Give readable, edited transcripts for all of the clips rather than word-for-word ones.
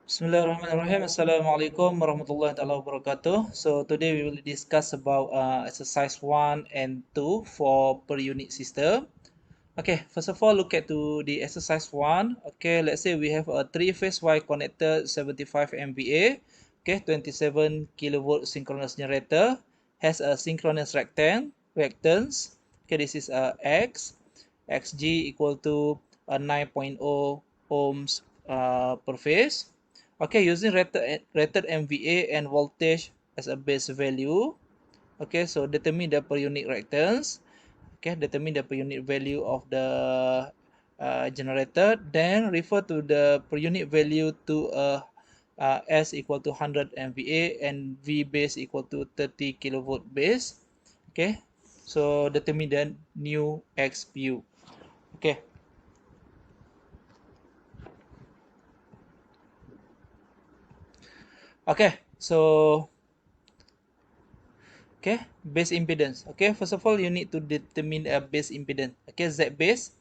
Bismillahirrahmanirrahim. Assalamualaikum warahmatullahi wabarakatuh. So today we will discuss about exercise 1 and 2 for per unit system. Okay, first of all, look at to the exercise 1. Okay, let's say we have a 3-phase Y connected 75 MVA. Okay, 27 kilovolt synchronous generator has a synchronous reactance. Okay, this is X. Xg equal to 9.0 ohms per phase. Okay, using rated MVA and voltage as a base value. Okay, so determine the per unit reactance. Okay, determine the per unit value of the generator. Then refer to the per unit value to S equal to 100 MVA and V base equal to 30 kilovolt base. Okay, so determine the new XPU. Okay. Okay, so okay, base impedance. Okay, first of all, you need to determine a base impedance. Okay, Z base.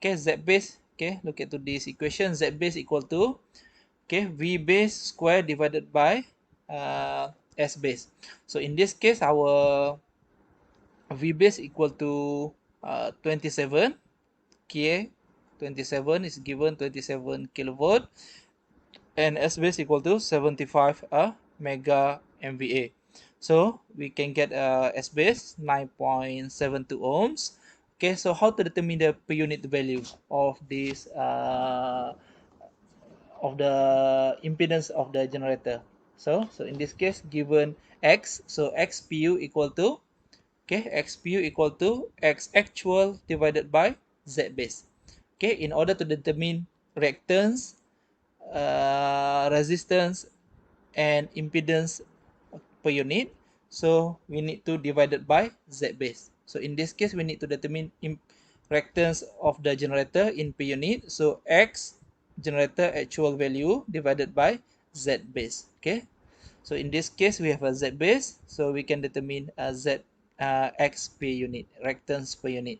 Okay, Z base. Okay, look at to this equation. Z base equal to okay V base square divided by S base. So in this case, our V base equal to 27. Okay, 27 is given 27 kilovolt, and S base equal to 75 mega MVA. So we can get S base 9.72 ohms. Okay, so how to determine the per unit value of this of the impedance of the generator? So in this case, given X, so XPU equal to okay, XPU equal to X actual divided by Z base. Okay, in order to determine reactance, resistance and impedance per unit, so we need to divide it by Z base. So in this case, we need to determine reactance of the generator in per unit. So X generator actual value divided by Z base. Okay, so in this case, we have a Z base, so we can determine a Z X per unit, reactance per unit.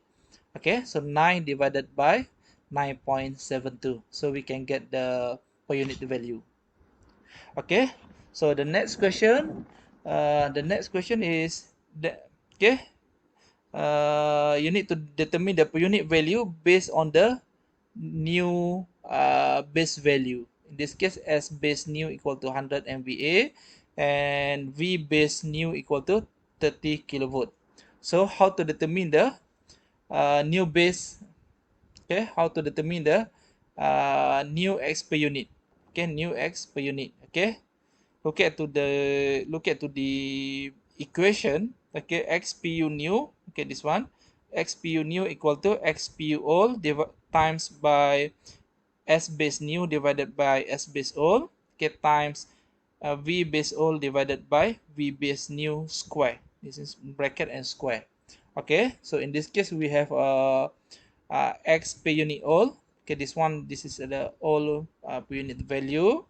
Okay, so 9 divided by 9.72, so we can get the per unit value. Okay, so the next question is that okay, you need to determine the per unit value based on the new base value. In this case, S base new equal to 100 MVA and V base new equal to 30 kilovolt. So how to determine the new base? Okay, how to determine the new X per unit? Okay, new X per unit. Okay, look at to the equation. Okay, XPU new. Okay, this one. XPU new equal to XPU old times by S base new divided by S base old. Okay, times V base old divided by V base new square. This is bracket and square. Okay, so in this case we have X per unit old. Okay, this is the old per unit value.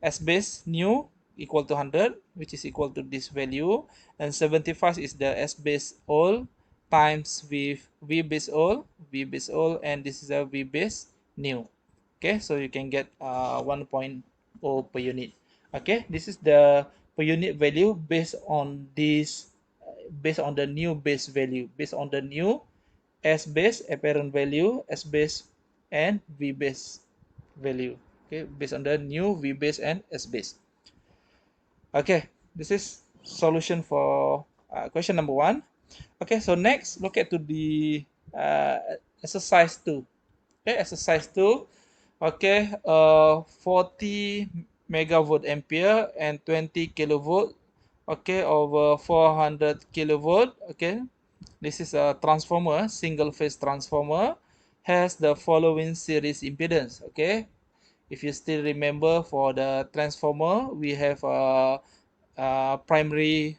S base new equal to 100, which is equal to this value, and 75 is the S base old times with V base old, and this is a V base new. Okay, so you can get 1.0 per unit. Okay, this is the per unit value based on this, based on the new base value, based on the new S base apparent value, S base and V base value. Okay, based on the new V base and S base. Okay, this is solution for question number 1. Okay, so next look at to the exercise 2. Okay, exercise 2. Okay, 40 megavolt ampere and 20 kilovolt. Okay, over 400 kilovolt. Okay, this is a transformer, single phase transformer, has the following series impedance. Okay, if you still remember, for the transformer we have a primary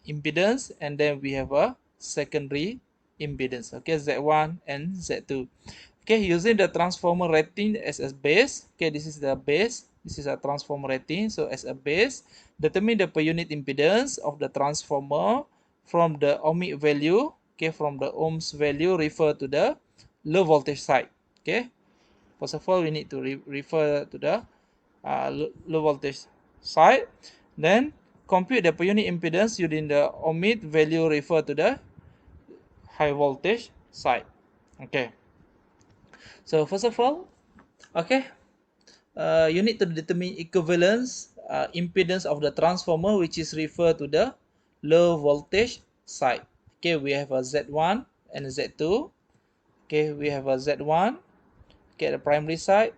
impedance, and then we have a secondary impedance. Okay, Z1 and Z2. Okay, using the transformer rating as a base. Okay, this is the base, this is a transformer rating. So as a base, determine the per unit impedance of the transformer from the ohmic value. Okay, from the ohms value, refer to the low voltage side. Okay, first of all, we need to refer to the low voltage side. Then compute the per unit impedance using the ohmic value refer to the high voltage side. Okay. So first of all, okay, you need to determine equivalence impedance of the transformer, which is referred to the low voltage side. Okay, we have a Z1 and a Z2. Okay, we have a Z1, okay, the primary side,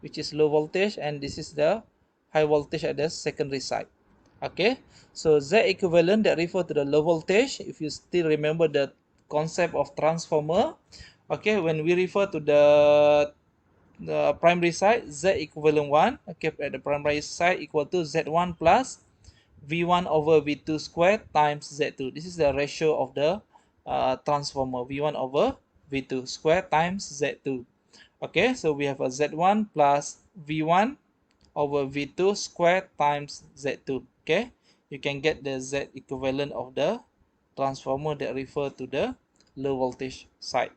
which is low voltage, and this is the high voltage at the secondary side. Okay, so Z equivalent that refer to the low voltage. If you still remember the concept of transformer, okay, when we refer to the primary side, Z equivalent 1, okay, at the primary side equal to Z1 plus V1 over V2 squared times Z2. This is the ratio of the transformer, V1 over V2 squared times Z2. Okay, so we have a Z1 plus V1 over V2 squared times Z2. Okay, you can get the Z equivalent of the transformer that refer to the low voltage side.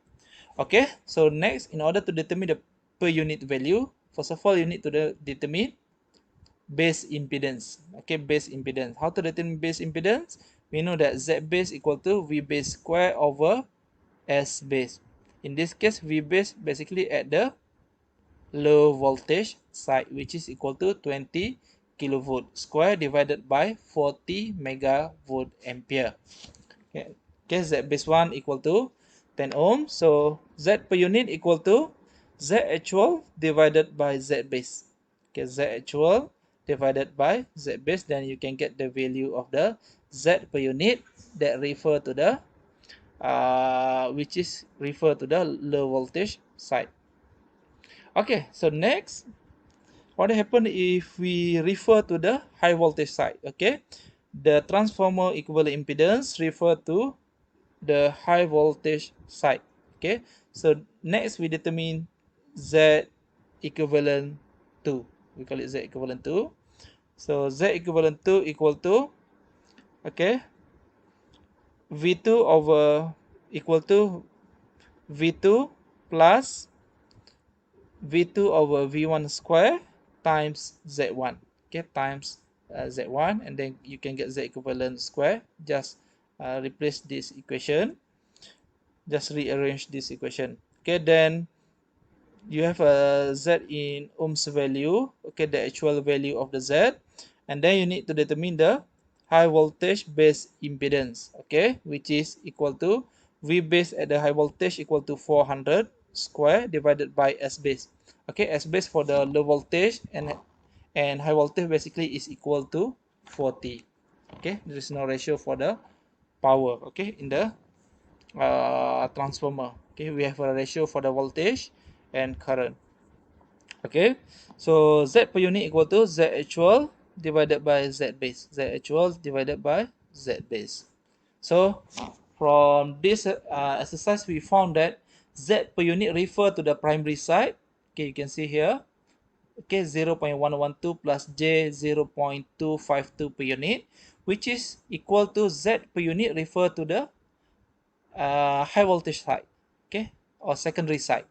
Okay, so next, in order to determine the per unit value, first of all, you need to determine base impedance. Okay, base impedance. How to determine base impedance? We know that Z base equal to V base square over S base. In this case, V base basically at the low voltage side, which is equal to 20 kilovolt square divided by 40 megavolt ampere. Okay, okay, Z base 1 equal to 10 ohm. So Z per unit equal to Z actual divided by Z base. Okay, Z actual divided by Z base, then you can get the value of the Z per unit that refer to the which is refer to the low voltage side. Okay, so next, what happen if we refer to the high voltage side? Okay, the transformer equivalent impedance refer to the high voltage side. Okay, so next we determine Z equivalent 2. We call it Z equivalent 2. So Z equivalent 2 equal to, okay, V2 over equal to V2 plus V2 over V1 square times Z1. Okay, times Z1, and then you can get Z equivalent square. Just replace this equation. Just rearrange this equation. Okay, then you have a Z in ohms value. Okay, the actual value of the Z, and then you need to determine the high voltage base impedance. Okay, which is equal to V base at the high voltage equal to 400 square divided by S base. Okay, S base for the low voltage and high voltage basically is equal to 40. Okay, there is no ratio for the power. Okay, in the transformer. Okay, we have a ratio for the voltage and current. Okay, so Z per unit equal to Z actual divided by Z base. Z actual divided by Z base. So from this exercise, we found that Z per unit refer to the primary side. Okay, you can see here. Okay, 0.112 plus J 0.252 per unit, which is equal to Z per unit refer to the high voltage side, okay, or secondary side.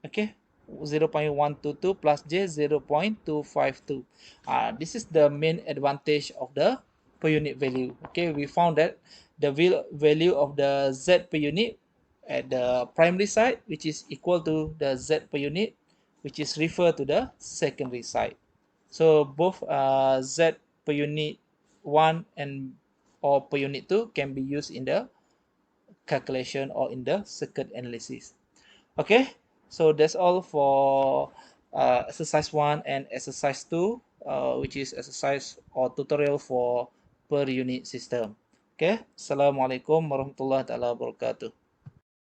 Okay, 0.122 plus J 0.252. This is the main advantage of the per unit value. Okay, we found that the value of the Z per unit at the primary side, which is equal to the Z per unit, which is referred to the secondary side. So both Z per unit 1 and or per unit 2 can be used in the calculation or in the circuit analysis. Okay, so that's all for exercise 1 and exercise 2, which is exercise or tutorial for per unit system. Okay, Assalamualaikum warahmatullahi wabarakatuh.